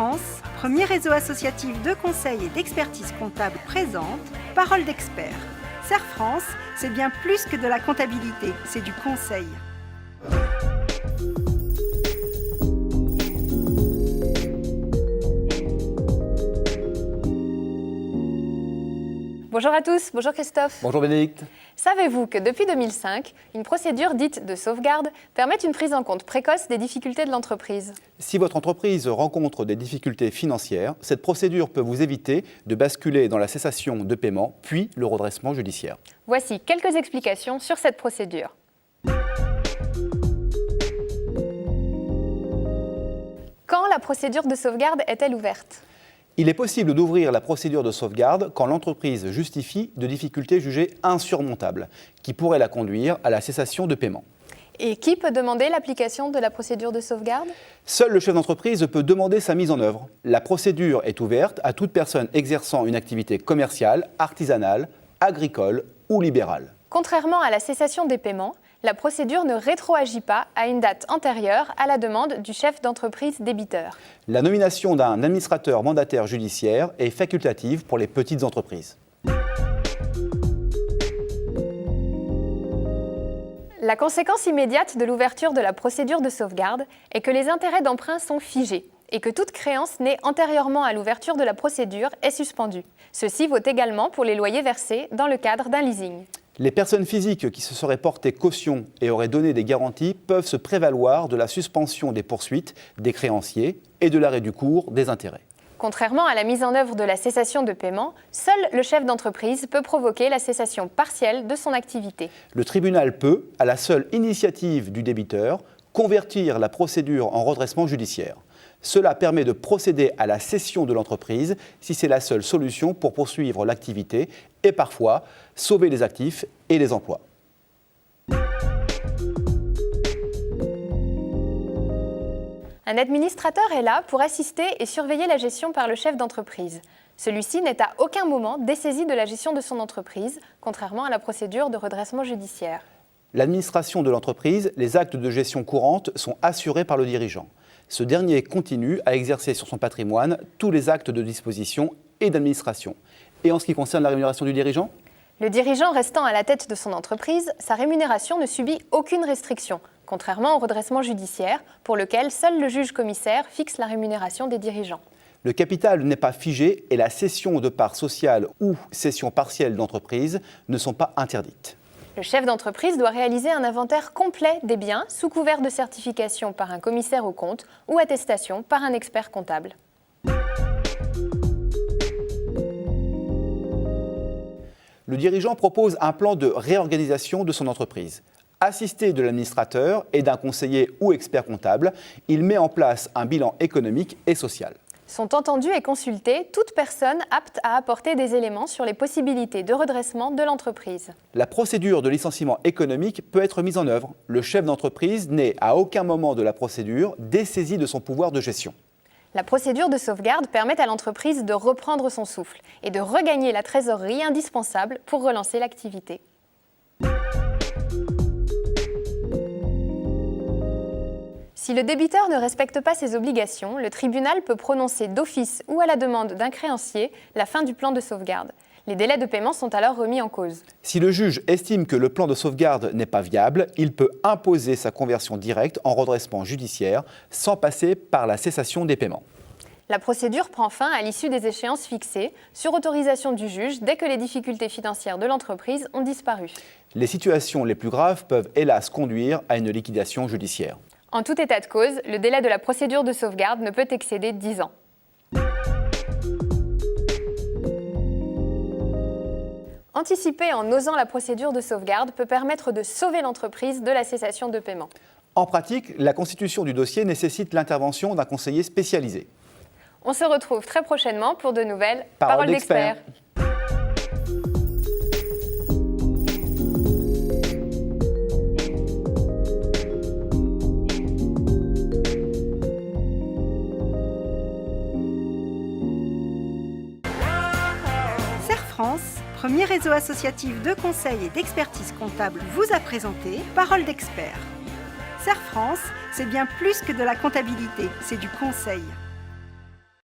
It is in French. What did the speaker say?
France, premier réseau associatif de conseil et d'expertise comptable présente Parole d'expert. Serre France, c'est bien plus que de la comptabilité, c'est du conseil. Bonjour à tous, bonjour Christophe. Bonjour Bénédicte. Savez-vous que depuis 2005, une procédure dite de sauvegarde permet une prise en compte précoce des difficultés de l'entreprise ? Si votre entreprise rencontre des difficultés financières, cette procédure peut vous éviter de basculer dans la cessation de paiement, puis le redressement judiciaire. Voici quelques explications sur cette procédure. Quand la procédure de sauvegarde est-elle ouverte ? Il est possible d'ouvrir la procédure de sauvegarde quand l'entreprise justifie de difficultés jugées insurmontables, qui pourraient la conduire à la cessation de paiement. Et qui peut demander l'application de la procédure de sauvegarde ? Seul le chef d'entreprise peut demander sa mise en œuvre. La procédure est ouverte à toute personne exerçant une activité commerciale, artisanale, agricole ou libérale. Contrairement à la cessation des paiements, la procédure ne rétroagit pas à une date antérieure à la demande du chef d'entreprise débiteur. La nomination d'un administrateur mandataire judiciaire est facultative pour les petites entreprises. La conséquence immédiate de l'ouverture de la procédure de sauvegarde est que les intérêts d'emprunt sont figés et que toute créance née antérieurement à l'ouverture de la procédure est suspendue. Ceci vaut également pour les loyers versés dans le cadre d'un leasing. Les personnes physiques qui se seraient portées caution et auraient donné des garanties peuvent se prévaloir de la suspension des poursuites des créanciers et de l'arrêt du cours des intérêts. Contrairement à la mise en œuvre de la cessation de paiement, seul le chef d'entreprise peut provoquer la cessation partielle de son activité. Le tribunal peut, à la seule initiative du débiteur, convertir la procédure en redressement judiciaire. Cela permet de procéder à la cession de l'entreprise si c'est la seule solution pour poursuivre l'activité et parfois sauver les actifs et les emplois. Un administrateur est là pour assister et surveiller la gestion par le chef d'entreprise. Celui-ci n'est à aucun moment dessaisi de la gestion de son entreprise, contrairement à la procédure de redressement judiciaire. L'administration de l'entreprise, les actes de gestion courante sont assurés par le dirigeant. Ce dernier continue à exercer sur son patrimoine tous les actes de disposition et d'administration. Et en ce qui concerne la rémunération du dirigeant ? Le dirigeant restant à la tête de son entreprise, sa rémunération ne subit aucune restriction, contrairement au redressement judiciaire, pour lequel seul le juge commissaire fixe la rémunération des dirigeants. Le capital n'est pas figé et la cession de parts sociales ou cession partielle d'entreprise ne sont pas interdites. Le chef d'entreprise doit réaliser un inventaire complet des biens sous couvert de certification par un commissaire aux comptes ou attestation par un expert comptable. Le dirigeant propose un plan de réorganisation de son entreprise. Assisté de l'administrateur et d'un conseiller ou expert comptable, il met en place un bilan économique et social. Sont entendues et consultées toute personne apte à apporter des éléments sur les possibilités de redressement de l'entreprise. La procédure de licenciement économique peut être mise en œuvre. Le chef d'entreprise n'est à aucun moment de la procédure dessaisi de son pouvoir de gestion. La procédure de sauvegarde permet à l'entreprise de reprendre son souffle et de regagner la trésorerie indispensable pour relancer l'activité. Si le débiteur ne respecte pas ses obligations, le tribunal peut prononcer d'office ou à la demande d'un créancier la fin du plan de sauvegarde. Les délais de paiement sont alors remis en cause. Si le juge estime que le plan de sauvegarde n'est pas viable, il peut imposer sa conversion directe en redressement judiciaire sans passer par la cessation des paiements. La procédure prend fin à l'issue des échéances fixées, sur autorisation du juge dès que les difficultés financières de l'entreprise ont disparu. Les situations les plus graves peuvent hélas conduire à une liquidation judiciaire. En tout état de cause, le délai de la procédure de sauvegarde ne peut excéder 10 ans. Anticiper en osant la procédure de sauvegarde peut permettre de sauver l'entreprise de la cessation de paiement. En pratique, la constitution du dossier nécessite l'intervention d'un conseiller spécialisé. On se retrouve très prochainement pour de nouvelles Paroles Paroles d'experts. Serre France, premier réseau associatif de conseil et d'expertise comptable, vous a présenté Parole d'expert. Serre France, c'est bien plus que de la comptabilité, c'est du conseil.